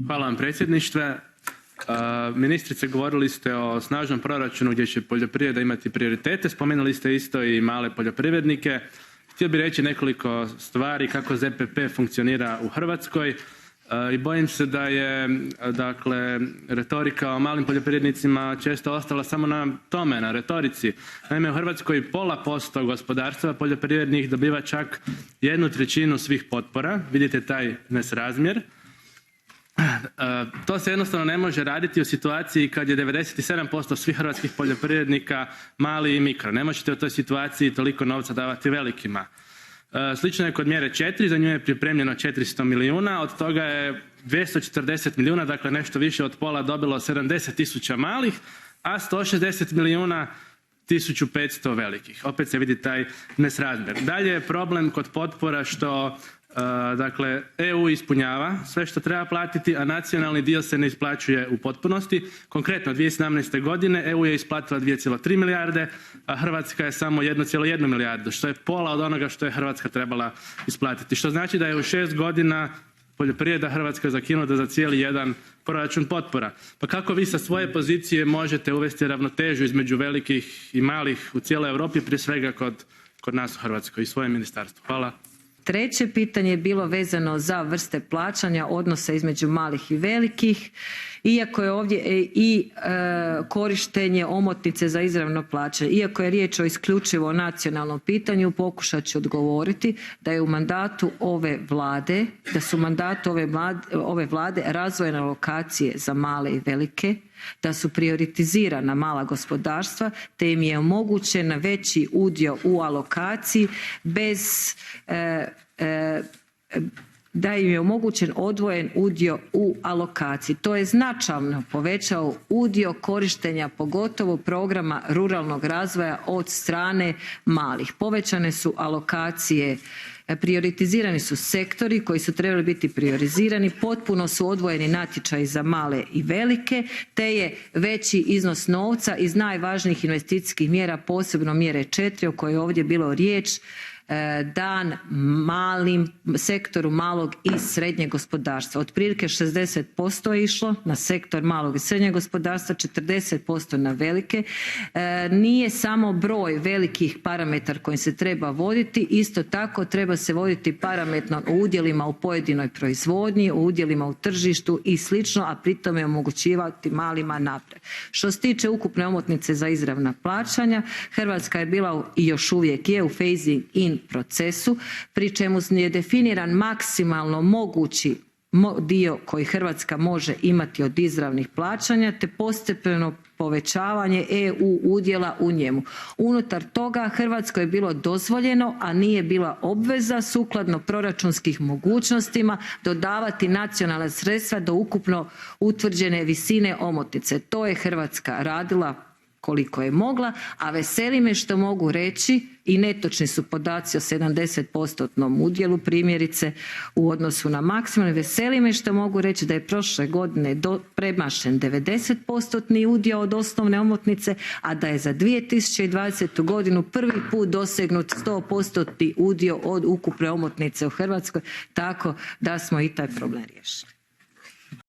Hvala vam predsjedništve. Ministrice, govorili ste o snažnom proračunu gdje će poljoprivreda imati prioritete, spomenuli ste isto i male poljoprivrednike. Htio bih reći nekoliko stvari kako ZPP funkcionira u Hrvatskoj i bojim se da je retorika o malim poljoprivrednicima često ostala samo na tome, na retorici. Naime, u Hrvatskoj 0,5% gospodarstva poljoprivrednih dobiva čak 1/3 svih potpora, vidite taj nesrazmjer. To se jednostavno ne može raditi u situaciji kad je 97% svih hrvatskih poljoprivrednika mali i mikro. Ne možete u toj situaciji toliko novca davati velikima. Slično je kod mjere 4, za nju je pripremljeno 400 milijuna, od toga je 240 milijuna, dakle nešto više od pola dobilo 70.000 malih, a 160 milijuna 1500 velikih. Opet se vidi taj nesrazmjer. Dalje je problem kod potpora što EU ispunjava sve što treba platiti, a nacionalni dio se ne isplaćuje u potpunosti. Konkretno, 2017. godine EU je isplatila 2,3 milijarde, a Hrvatska je samo 1,1 milijardu, što je pola od onoga što je Hrvatska trebala isplatiti. Što znači da je u 6 godina poljoprivreda Hrvatska zakinuta za cijeli jedan proračun potpora. Pa kako vi sa svoje pozicije možete uvesti ravnotežu između velikih i malih u cijeloj Europi, prije svega kod nas u Hrvatskoj i svoje ministarstvo? Hvala. Treće pitanje je bilo vezano za vrste plaćanja, odnose između malih i velikih. Iako je ovdje i korištenje omotnice za izravno plaćanje, iako je riječ o isključivo nacionalnom pitanju, pokušat ću odgovoriti da je u mandatu ove Vlade, da su u mandatu ove Vlade razvojne alokacije za male i velike, da su prioritizirana mala gospodarstva te im je omogućen veći udio u alokaciji da im je omogućen odvojen udio u alokaciji. To je značajno povećao udio korištenja pogotovo programa ruralnog razvoja od strane malih. Povećane su alokacije, prioritizirani su sektori koji su trebali biti prioritizirani, potpuno su odvojeni natječaji za male i velike te je veći iznos novca iz najvažnijih investicijskih mjera, posebno mjere 4 o kojoj je ovdje bilo riječ, dan sektoru malog i srednjeg gospodarstva. Otprilike 60% je išlo na sektor malog i srednjeg gospodarstva, 40% na velike. Nije samo broj velikih parametar kojim se treba voditi, isto tako treba se voditi parametno o udjelima u pojedinoj proizvodnji, o udjelima u tržištu i slično, a pri tome omogućivati malima naprijed. Što se tiče ukupne omotnice za izravna plaćanja, Hrvatska je bila i još uvijek je u phasing in procesu, pri čemu je definiran maksimalno mogući dio koji Hrvatska može imati od izravnih plaćanja te postepeno povećavanje EU udjela u njemu. Unutar toga Hrvatskoj je bilo dozvoljeno, a nije bila obveza sukladno proračunskim mogućnostima dodavati nacionalna sredstva do ukupno utvrđene visine omotnice. To je Hrvatska radila koliko je mogla, a veseli me što mogu reći i netočni su podaci o 70% udjelu primjerice u odnosu na maksimum. Veseli me što mogu reći da je prošle godine premašen 90% udio od osnovne omotnice, a da je za 2020. godinu prvi put dosegnut 100% udio od ukupne omotnice u Hrvatskoj, tako da smo i taj problem riješili.